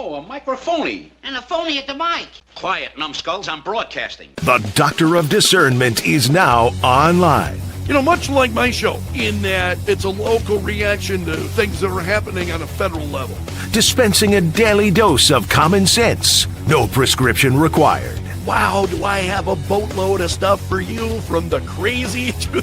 Oh, a microphony. And a phony at the mic. Quiet, numbskulls, I'm broadcasting. The Doctor of Discernment is now online. You know, much like my show, in that it's a local reaction to things that are happening on a federal level. Dispensing a daily dose of common sense. No prescription required. Wow, do I have a boatload of stuff for you, from the crazy to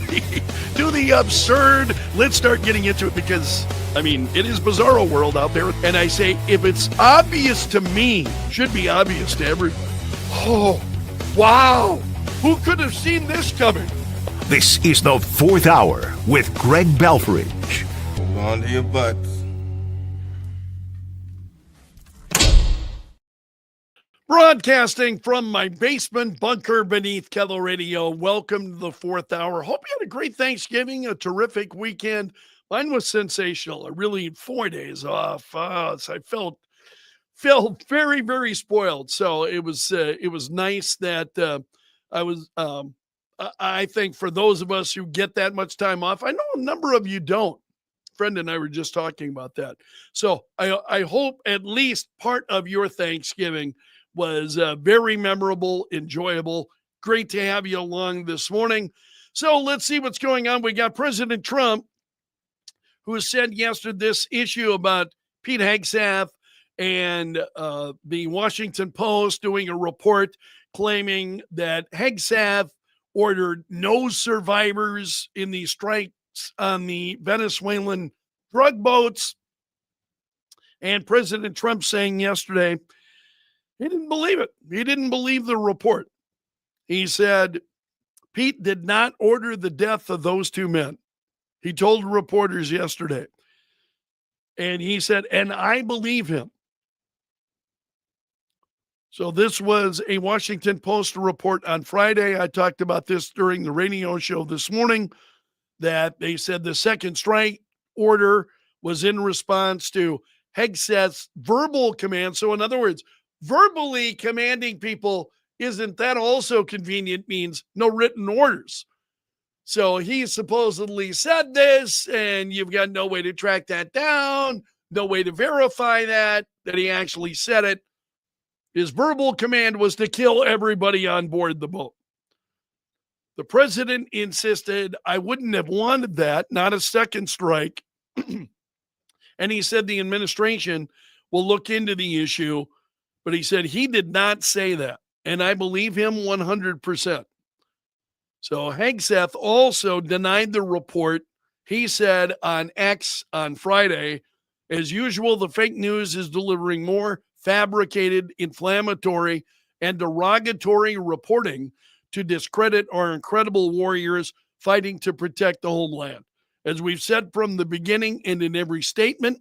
the absurd. Let's start getting into it because, I mean, it is bizarro world out there. And I say, if it's obvious to me, should be obvious to everybody. Oh, wow. Who could have seen this coming? This is the Fourth Hour with Greg Belfrage. Hold on to your butts. Broadcasting from my basement bunker beneath Kello Radio. Welcome to the Fourth Hour. Hope you had a great Thanksgiving, a terrific weekend. Mine was sensational. I really 4 days off. So I felt very, very spoiled. So it was nice that I think for those of us who get that much time off, I know a number of you don't. Friend and I were just talking about that. So I hope at least part of your Thanksgiving was very memorable, enjoyable. Great to have you along this morning. So let's see what's going on. We got President Trump, who said yesterday this issue about Pete Hegseth and the Washington Post doing a report claiming that Hegseth ordered no survivors in the strikes on the Venezuelan drug boats. And President Trump saying yesterday, he didn't believe it. He didn't believe the report. He said, Pete did not order the death of those two men. He told reporters yesterday. And he said, and I believe him. So this was a Washington Post report on Friday. I talked about this during the radio show this morning, that they said the second strike order was in response to Hegseth's verbal command. So in other words, verbally commanding people, isn't that also convenient, means no written orders. So he supposedly said this, and you've got no way to track that down, no way to verify that he actually said it. His verbal command was to kill everybody on board the boat. The president insisted, I wouldn't have wanted that, not a second strike. And he said the administration will look into the issue, but he said he did not say that. And I believe him 100%. So Hegseth also denied the report. He said on X on Friday, as usual, the fake news is delivering more fabricated, inflammatory, and derogatory reporting to discredit our incredible warriors fighting to protect the homeland. As we've said from the beginning and in every statement,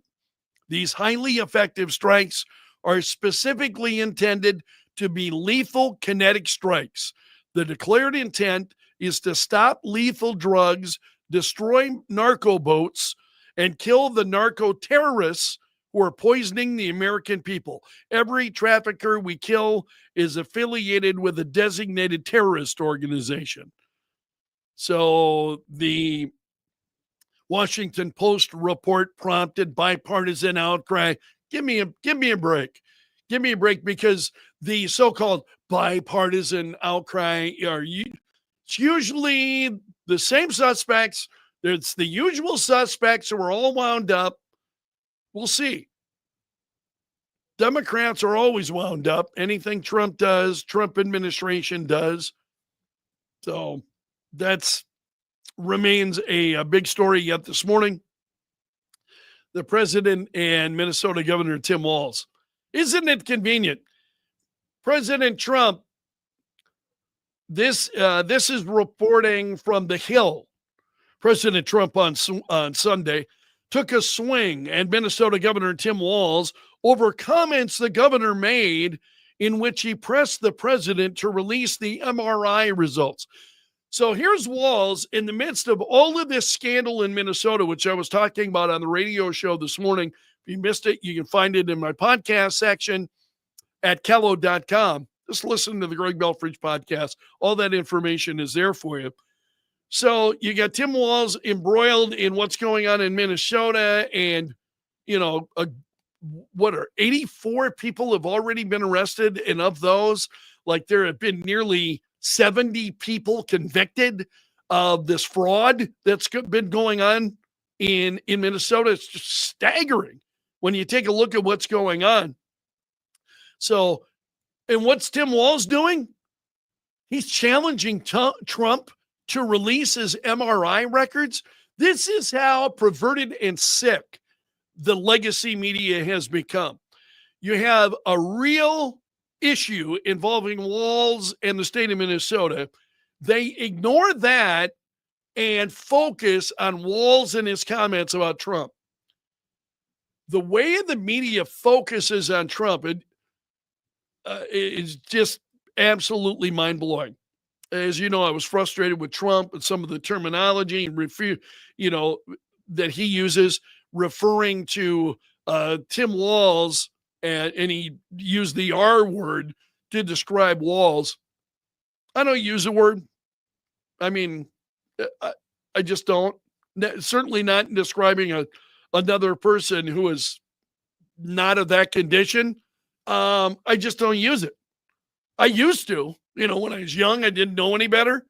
these highly effective strikes are specifically intended to be lethal kinetic strikes. The declared intent is to stop lethal drugs, destroy narco boats, and kill the narco terrorists who are poisoning the American people. Every trafficker we kill is affiliated with a designated terrorist organization. So the Washington Post report prompted bipartisan outcry. Give me a break. Give me a break, because the so-called bipartisan outcry it's usually the same suspects. It's the usual suspects who are all wound up. We'll see. Democrats are always wound up. Anything Trump does, Trump administration does. So that's remains a big story yet this morning. The president and Minnesota Governor Tim Walz. Isn't it convenient? President Trump, this is reporting from The Hill. President Trump on Sunday took a swing at Minnesota Governor Tim Walz over comments the governor made in which he pressed the president to release the MRI results. So here's Walz in the midst of all of this scandal in Minnesota, which I was talking about on the radio show this morning. If you missed it, you can find it in my podcast section at kello.com. Just listen to the Greg Belfrage podcast. All that information is there for you. So you got Tim Walz embroiled in what's going on in Minnesota, and, you know, a what are 84 people have already been arrested, and of those, like, there have been nearly 70 people convicted of this fraud that's been going on in Minnesota. It's just staggering when you take a look at what's going on. So, and what's Tim Walz doing? He's challenging Trump to release his MRI records. This is how perverted and sick the legacy media has become. You have a real issue involving Walz and the state of Minnesota. They ignore that and focus on Walz and his comments about Trump. The way the media focuses on Trump is just absolutely mind-blowing. As you know, I was frustrated with Trump and some of the terminology and that he uses, referring to Tim Walz, and he used the R word to describe Walz. I don't use the word. I mean, I just don't. Certainly not in describing another person who is not of that condition. I just don't use it. I used to, when I was young, I didn't know any better.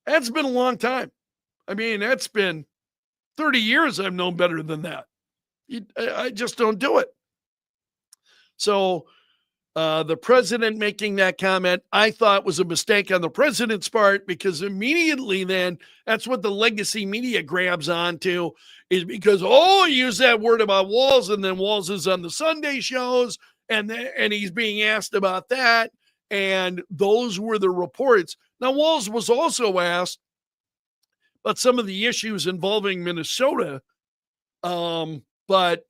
That's been a long time. I mean, that's been 30 years I've known better than that. I just don't do it. So the president making that comment, I thought was a mistake on the president's part, because immediately then that's what the legacy media grabs onto, is because, he used that word about Walz, and then Walz is on the Sunday shows, and he's being asked about that. And those were the reports. Now, Walz was also asked about some of the issues involving Minnesota, but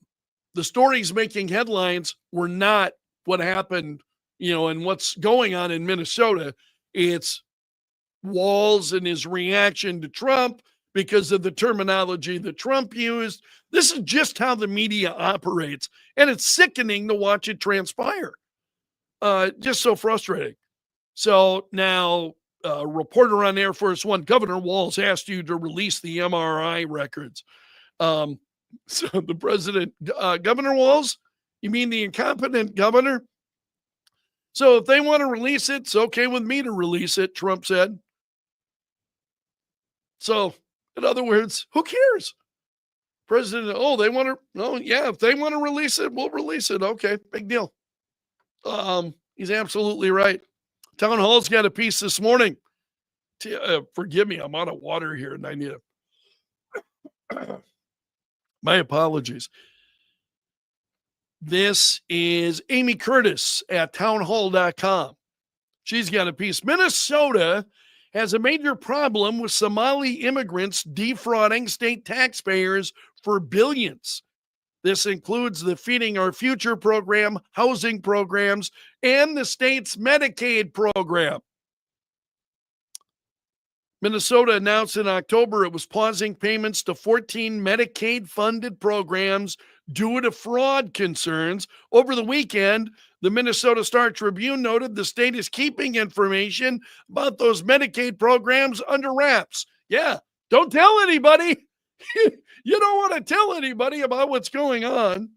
the stories making headlines were not what happened, and what's going on in Minnesota. It's Walz and his reaction to Trump because of the terminology that Trump used. This is just how the media operates, and it's sickening to watch it transpire. Just so frustrating. So now, reporter on Air Force One, Governor Walz asked you to release the MRI records. So the president, Governor Walz, you mean the incompetent governor? So if they want to release it, it's okay with me to release it, Trump said. So, in other words, who cares? President, if they want to release it, we'll release it. Okay, big deal. He's absolutely right. Town Hall's got a piece this morning. Forgive me, I'm out of water here, and I need my apologies. This is Amy Curtis at townhall.com. She's got a piece. Minnesota has a major problem with Somali immigrants defrauding state taxpayers for billions. This includes the Feeding Our Future program, housing programs, and the state's Medicaid program. Minnesota announced in October it was pausing payments to 14 Medicaid-funded programs due to fraud concerns. Over the weekend, the Minnesota Star Tribune noted the state is keeping information about those Medicaid programs under wraps. Yeah, don't tell anybody. You don't want to tell anybody about what's going on.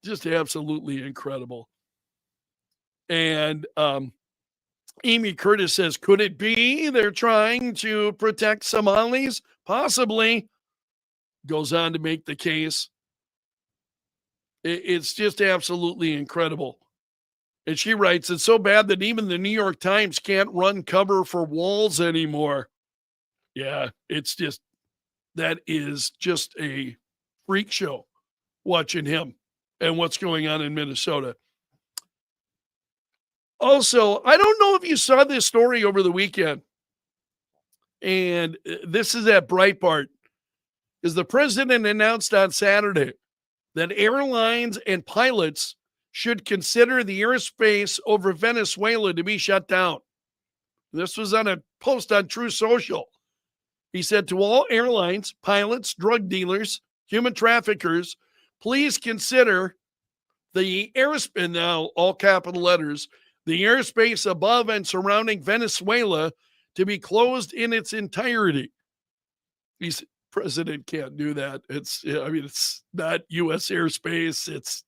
Just absolutely incredible. And Amy Curtis says, could it be they're trying to protect Somalis? Possibly. Goes on to make the case. It's just absolutely incredible. And she writes, it's so bad that even the New York Times can't run cover for Walz anymore. Yeah, that is just a freak show watching him and what's going on in Minnesota. Also, I don't know if you saw this story over the weekend, and this is at Breitbart, because the president announced on Saturday that airlines and pilots should consider the airspace over Venezuela to be shut down. This was on a post on True Social. He said to all airlines, pilots, drug dealers, human traffickers, please consider the airspace, now all capital letters, the airspace above and surrounding Venezuela to be closed in its entirety. President can't do that. It's not U.S. airspace. It's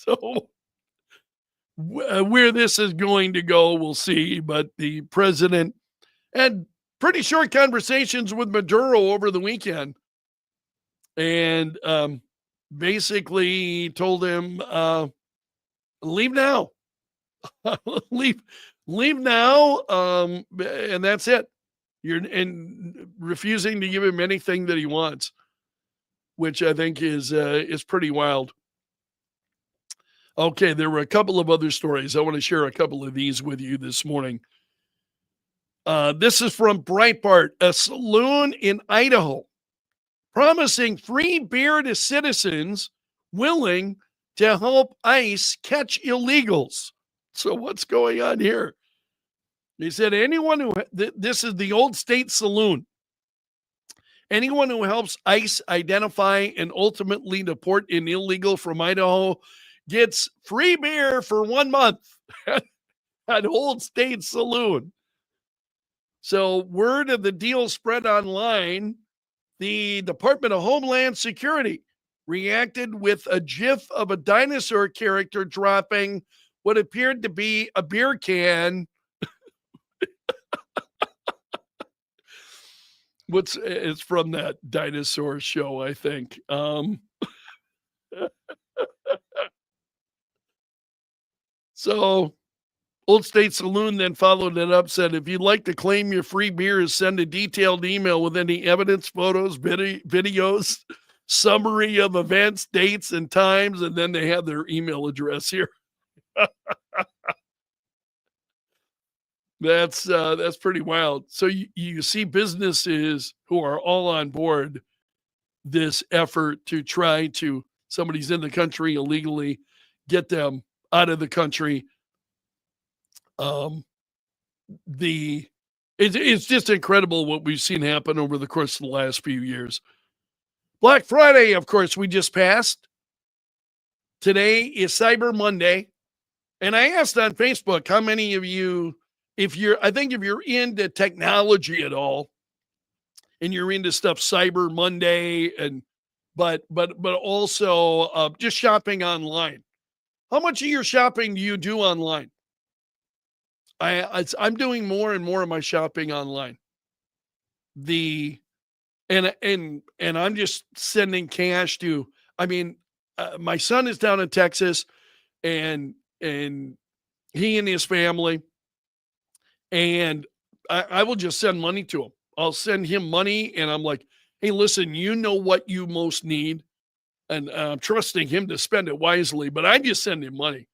So where this is going to go, we'll see. But the president had pretty short conversations with Maduro over the weekend, and basically told him, leave now. leave now, and that's it. You're and refusing to give him anything that he wants, which I think is pretty wild. Okay, there were a couple of other stories. I want to share a couple of these with you this morning. This is from Breitbart. A saloon in Idaho promising free beer to citizens willing to help ICE catch illegals. So what's going on here? They said anyone who, this is the Old State Saloon. Anyone who helps ICE identify and ultimately deport an illegal from Idaho gets free beer for 1 month at Old State Saloon. So word of the deal spread online. The Department of Homeland Security reacted with a gif of a dinosaur character dropping what appeared to be a beer can. It's from that dinosaur show, I think. So Old State Saloon then followed it up, said, if you'd like to claim your free beers, send a detailed email with any evidence, photos, videos, summary of events, dates, and times, and then they have their email address here. That's pretty wild. So you see businesses who are all on board this effort to try to, somebody's in the country illegally, get them out of the country. It's just incredible what we've seen happen over the course of the last few years. Black Friday, of course, we just passed. Today is Cyber Monday. And I asked on Facebook how many of you, if you're into technology at all, and you're into stuff Cyber Monday, and but also just shopping online. How much of your shopping do you do online? I'm doing more and more of my shopping online. And I'm just sending cash to. I mean, my son is down in Texas, and he and his family, and I will just send money to him. I'll send him money, and I'm like, hey, listen, you know what you most need, and I'm trusting him to spend it wisely, but I just send him money.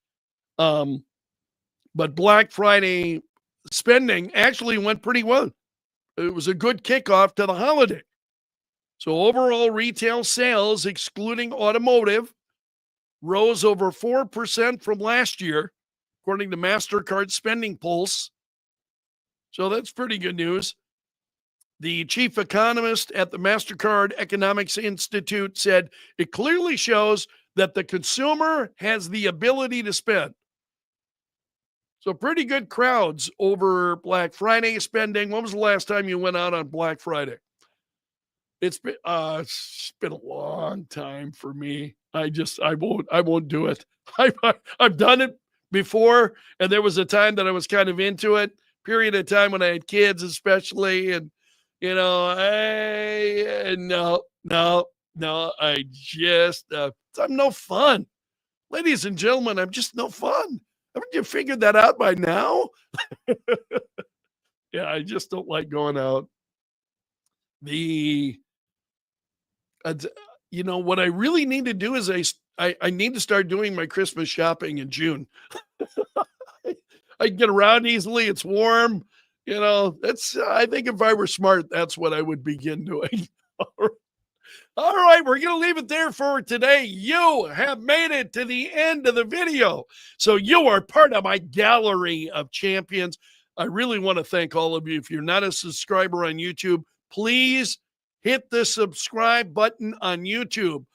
But Black Friday spending actually went pretty well. It was a good kickoff to the holiday. So overall retail sales, excluding automotive, rose over 4% from last year, according to MasterCard Spending Pulse. So that's pretty good news. The chief economist at the MasterCard Economics Institute said it clearly shows that the consumer has the ability to spend. So pretty good crowds over Black Friday spending. When was the last time you went out on Black Friday? It's been a long time for me. I won't do it. I've done it before, and there was a time that I was kind of into it. Period of time when I had kids, especially, and no, I just I'm no fun, ladies and gentlemen. I'm just no fun. Haven't you figured that out by now? Yeah, I just don't like going out. What I really need to do is I need to start doing my Christmas shopping in June. I can get around easily. It's warm. I think if I were smart, that's what I would begin doing. All right, we're going to leave it there for today. You have made it to the end of the video. So you are part of my gallery of champions. I really want to thank all of you. If you're not a subscriber on YouTube, please hit the subscribe button on YouTube.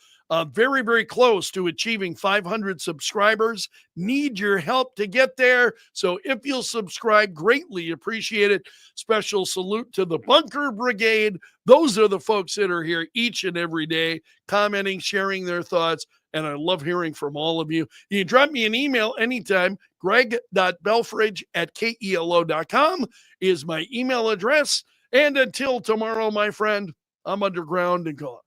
Very, very close to achieving 500 subscribers. Need your help to get there. So if you'll subscribe, greatly appreciate it. Special salute to the Bunker Brigade. Those are the folks that are here each and every day, commenting, sharing their thoughts. and I love hearing from all of you. You can drop me an email anytime. greg.belfrage@kelo.com is my email address. And until tomorrow, my friend, I'm underground and gone.